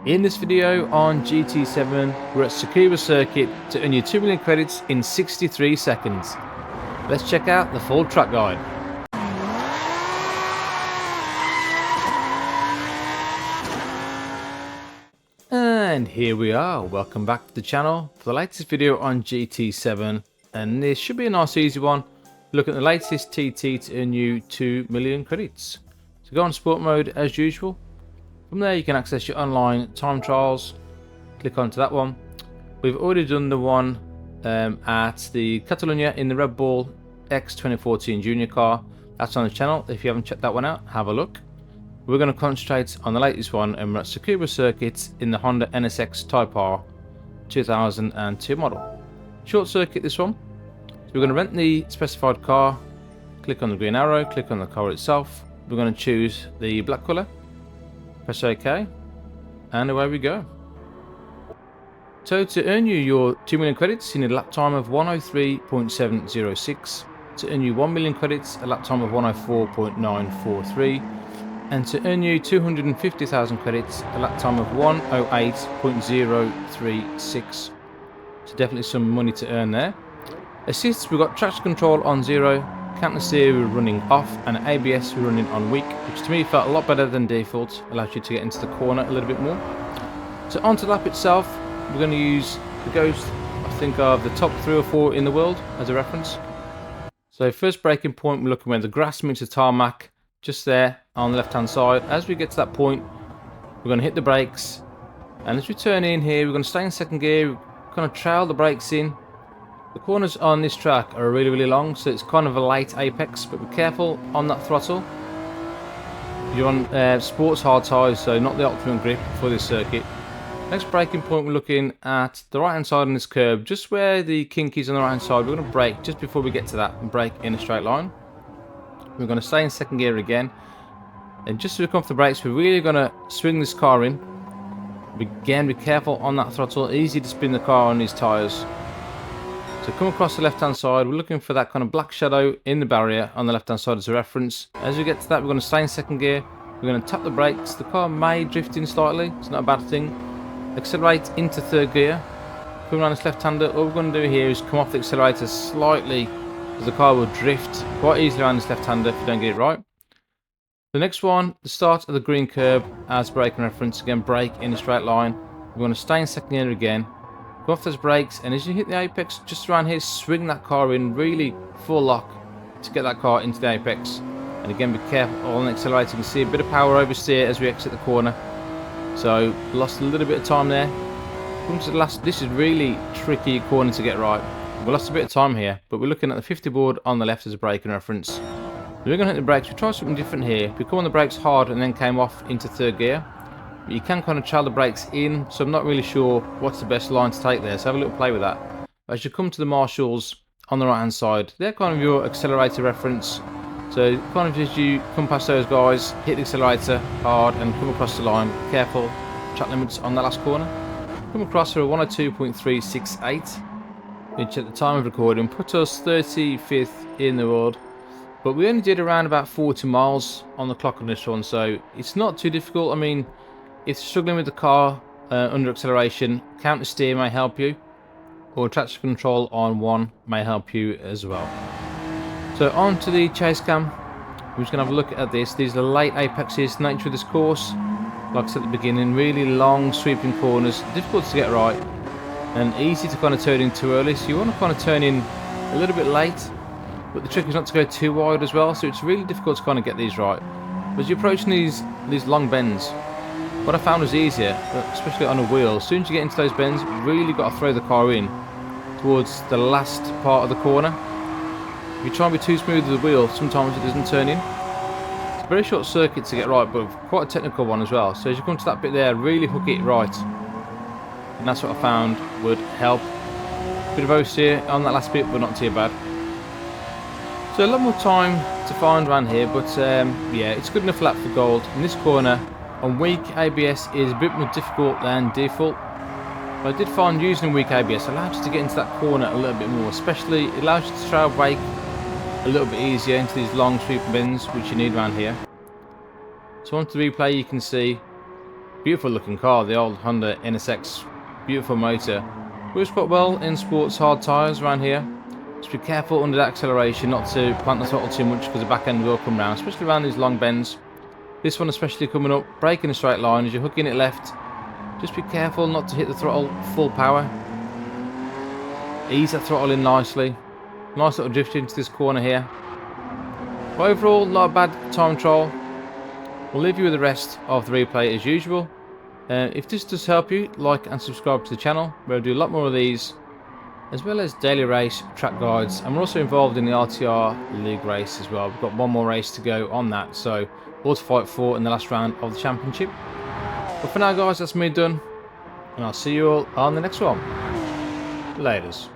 In this video on GT7, we're at Tsukuba Circuit to earn you 2 million credits in 63 seconds. Let's check out the full track guide. And here we are, welcome back to the channel for the latest video on GT7, and this should be a nice easy one. Look at the latest TT to earn you 2 million credits. So go on sport mode as usual. From there you can access your online time trials. Click onto that one. We've already done the one at the Catalunya in the Red Bull X 2014 Junior car. That's on the channel. If you haven't checked that one out, have a look. We're going to concentrate on the latest one, and we're at Tsukuba Circuit in the Honda NSX Type R 2002 model. Short circuit this one. So we're going to rent the specified car. Click on the green arrow, click on the car itself. We're going to choose the black colour. Press OK, and away we go. So to earn you your 2 million credits, you need a lap time of 103.706. To earn you 1 million credits, a lap time of 104.943. And to earn you 250,000 credits, a lap time of 108.036. So definitely some money to earn there. Assists, we've got traction control on 0, counter steer we're running off, and ABS we're running on weak, which to me felt a lot better than default. Allows you to get into the corner a little bit more. So onto the lap itself, we're going to use the Ghost, I think, of the top 3 or 4 in the world as a reference. So first braking point, we're looking where the grass meets the tarmac, just there on the left hand side. As we get to that point, we're going to hit the brakes, and as we turn in here, we're going to stay in second gear, we're going to trail the brakes in. The corners on this track are really long, so it's kind of a late apex, but be careful on that throttle. You're on sports hard tyres, so not the optimum grip for this circuit. Next braking point, we're looking at the right hand side on this curb, just where the kink is on the right hand side. We're going to brake just before we get to that and brake in a straight line. We're going to stay in second gear again, and just as we come off the brakes, we're really going to swing this car in. Again, be careful on that throttle, easy to spin the car on these tyres. So come across the left hand side, we're looking for that kind of black shadow in the barrier on the left hand side as a reference. As we get to that, we're going to stay in second gear, we're going to tap the brakes. The car may drift in slightly, it's not a bad thing. Accelerate into third gear, come around this left hander. All we're going to do here is come off the accelerator slightly, because the car will drift quite easily around this left hander if you don't get it right. The next one, the start of the green curb as braking reference. Again, brake in a straight line. We're going to stay in second gear again. Go off those brakes, and as you hit the apex just around here, swing that car in really full lock to get that car into the apex. And again, be careful on the accelerator. You can see a bit of power oversteer as we exit the corner, so lost a little bit of time there. Come to the last. This is really tricky corner to get right. We lost a bit of time here, but we're looking at the 50 board on the left as a braking reference. We're going to hit the brakes. We try something different here. We come on the brakes hard and then came off into third gear. You can kind of trail the brakes in, so I'm not really sure what's the best line to take there, so have a little play with that. As you come to the marshals on the right hand side, they're kind of your accelerator reference. So kind of as you come past those guys, hit the accelerator hard and come across the line. Careful, track limits on that last corner. Come across for a 102.368, which at the time of recording put us 35th in the world. But we only did around about 40 miles on the clock on this one, so it's not too difficult. I mean, if you're struggling with the car under acceleration, counter steer may help you, or traction control on 1 may help you as well. So on to the chase cam. We're just going to have a look at this. These are the late apexes, nature of this course. Like I said at the beginning, really long sweeping corners, difficult to get right, and easy to kind of turn in too early. So you want to kind of turn in a little bit late, but the trick is not to go too wide as well. So it's really difficult to kind of get these right. But as you're approaching these long bends, what I found was easier, especially on a wheel. As soon as you get into those bends, you really got to throw the car in towards the last part of the corner. If you try and be too smooth with the wheel, sometimes it doesn't turn in. It's a very short circuit to get right, but quite a technical one as well. So as you come to that bit there, really hook it right. And that's what I found would help. Bit of oversteer on that last bit, but not too bad. So a lot more time to find around here, but yeah, it's good enough lap for gold. In this corner, on weak ABS is a bit more difficult than default. But I did find using weak ABS allows you to get into that corner a little bit more, especially it allows you to trail brake a little bit easier into these long sweeping bends, which you need around here. So onto the replay, you can see Beautiful looking car, the old Honda NSX. Beautiful motor. Works quite well in sports hard tyres around here. Just be careful under that acceleration not to plant the throttle too much because the back end will come round, especially around these long bends. This one especially coming up, braking a straight line as you're hooking it left. Just be careful not to hit the throttle full power. Ease that throttle in nicely. Nice little drift into this corner here. But overall, not a bad time trial. We'll leave you with the rest of the replay as usual. If this does help you, like and subscribe to the channel. We'll do a lot more of these, as well as daily race track guides, and we're also involved in the RTR League race as well. We've got one more race to go on that, so all to fight for in the last round of the championship. But for now guys, that's me done, and I'll see you all on the next one. Laters.